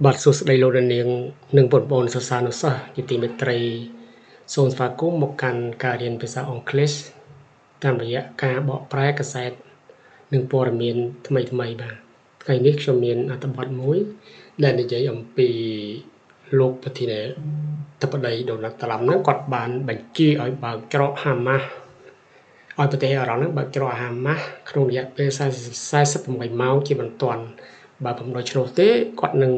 បាទសួស្តីលោកនាងនិងបងប្អូនសិស្សានុសិស្សជាទីមេត្រីសូមស្វាគមន៍មកកាន់ការរៀនភាសាអង់គ្លេសតាមរយៈការបកប្រែកាសែតនិងព័ត៌មានថ្មីបាទថ្ងៃនេះខ្ញុំមានអត្ថបទមួយដែលនិយាយអំពីលោកប្រធានាធិបតីដូណាល់ត្រាំហ្នឹងគាត់បានបញ្ជាឲ្យបើកច្រកហាម៉ាស់ឲ្យប្រទេសអ៊ីរ៉ង់ហ្នឹងបើកច្រកហាម៉ាស់ក្នុងរយៈពេល48ម៉ោងជាបន្ទាន់បើមិនដូច្នោះទេគាត់នឹង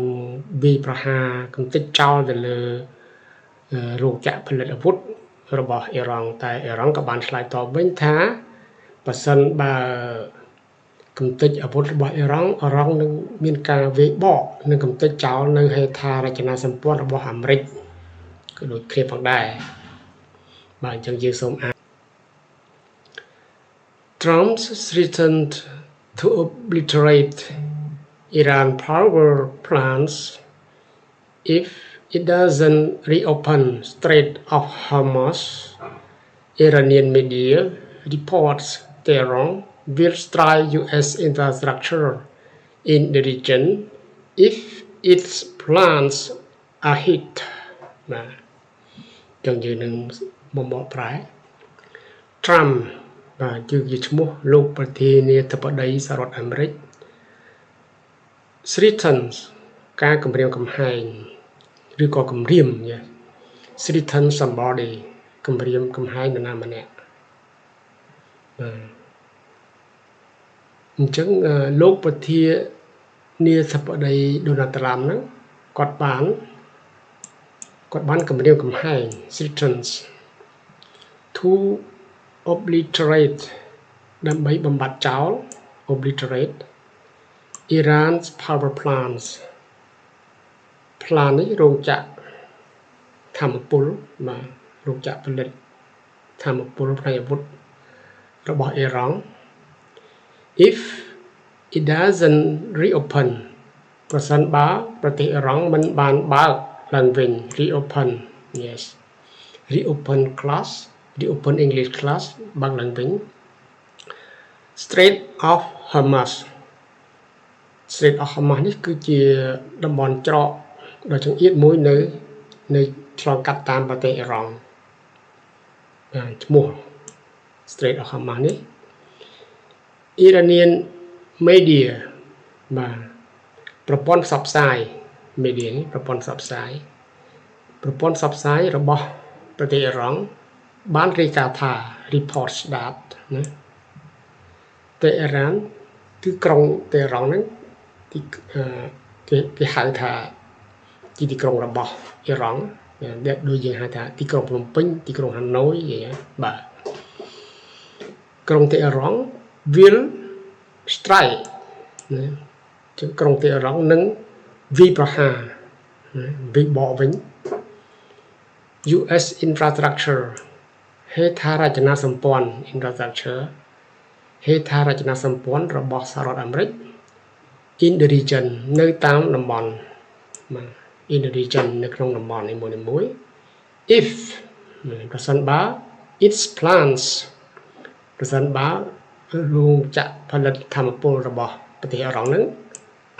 វាយប្រហារកំទេចចោលទៅលើរោងចក្រផលិតអាវុធរបស់អ៊ីរ៉ង់តែអ៊ីរ៉ង់ក៏បានឆ្លើយតបវិញថាបើសិនបើកំទេចអាវុធរបស់អ៊ីរ៉ង់នឹងមានការវាយបកនិងកំទេចចោលនៅហេដ្ឋារចនាសម្ព័ន្ធរបស់អាមេរិកក៏ដូចគ្នាផងដែរបាទអញ្ចឹងយើងសូមអាន Trump threatened to obliterate Iran power plants if it doesn't reopen Strait of Hormuz. Iranian media reports Tehran will strike U.S. infrastructure in the region if its plans are hit. បាទចឹងយើងនឹងបំបកប្រែ Trump បាទជាឈ្មោះលោកប្រធានាធិបតីសហរដ្ឋអាមេរិកThreatens ការគំរាមកំហែងឬក៏គំរាម Threaten somebody គំរាមកំហែងនរណាម្នាក់អញ្ចឹងលោកប្រធានាធិបតីដូណាល់ត្រាំហ្នឹងគាត់បានគំរាមកំហែង Threatens to obliterate ដើម្បីបំបត្តិចោល obliterate Iran's power plants plant នេះរោងចក្រធម្មពលបាទរោងចក្រផលិតធម្មពលផ្នែកអាវុធរបស់អ៊ីរ៉ង់ if it doesn't reopen ប្រសិនបើប្រទេសអ៊ីរ៉ង់មិនបានបើកឡើងវិញ reopen yes reopen class reopen English class បើកឡើងវិញ Strait of Hormuz Strait of Hormuz នេះគឺជាតំបន់ច្រកដ៏ចង្អៀតមួយនៅឆ្លងកាត់តាមប្រទេសអ៊ីរ៉ង់ឈ្មោះ Strait of Hormuz នេះ Iranian media បាទប្រព័ន្ធផ្សព្វផ្សាយ media នេះប្រព័ន្ធផ្សព្វផ្សាយរបស់ប្រទេសអ៊ីរ៉ង់បានរាយការណ៍ថា reports that ណាតេហេរ៉ានគឺក្រុងតេហេរ៉ង់ហ្នឹងគេហៅថាជាទីក្រុងរបស់អ៊ីរ៉ង់ដូចយើងហៅថាទីក្រុងភ្នំពេញទីក្រុងហាណូយបាទក្រុងតេហេរ៉ង់ will strike ណាក្រុងតេហេរ៉ង់នឹងវាយប្រហារវាយបកវិញ US infrastructure ហេដ្ឋារចនាសម្ព័ន្ធ infrastructure ហេដ្ឋារចនាសម្ព័ន្ធរបស់សហរដ្ឋអាមេរិក in the region នៅតាមតំបន់បាទ in the region នៅក្នុងតំបន់នីមួយៗ if ប្រសិនបើ its plans ប្រសិនបើរោងចក្រផលិតធម្មពលរបស់ប្រទេសអ៊ីរ៉ង់ហ្នឹង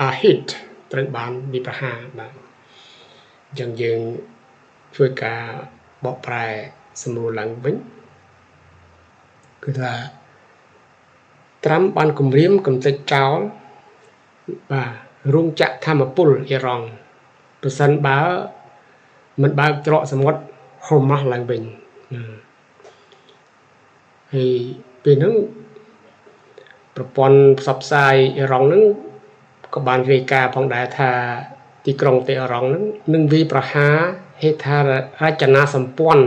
are hit ត្រូវបានវាយប្រហារបាទអញ្ចឹងយើងជួយការបកប្រែសម្រួលឡើងវិញគឺថាត្រាំបានគម្រាមកំទេចចោលបាទរោងចក្រធម្មពលអ៊ីរ៉ង់ប្រសិនបើមិនបើកច្រកសមុទ្រ Hormuz ឡើងវិញហើយពេលហ្នឹងប្រព័ន្ធផ្សព្វផ្សាយអ៊ីរ៉ង់ហ្នឹងក៏បានរាយការណ៍ផងដែរថាទីក្រុងតេហេរ៉ង់ហ្នឹងនឹងវាយប្រហារហេដ្ឋារចនាសម្ព័ន្ធ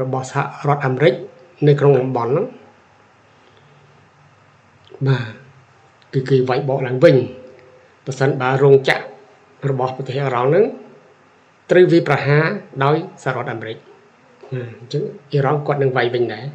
របស់សហរដ្ឋអាមេរិកនៅក្នុងតំបន់ហ្នឹងបាទគឺវាយបកឡើងវិញប្រសិនបើរោងចក្ររបស់ប្រទេសអ៊ីរ៉ង់ហ្នឹងត្រូវវាយប្រហារដោយសហរដ្ឋអាមេរិកអញ្ចឹងអ៊ីរ៉ង់គាត់នឹងវាយវិញដែរ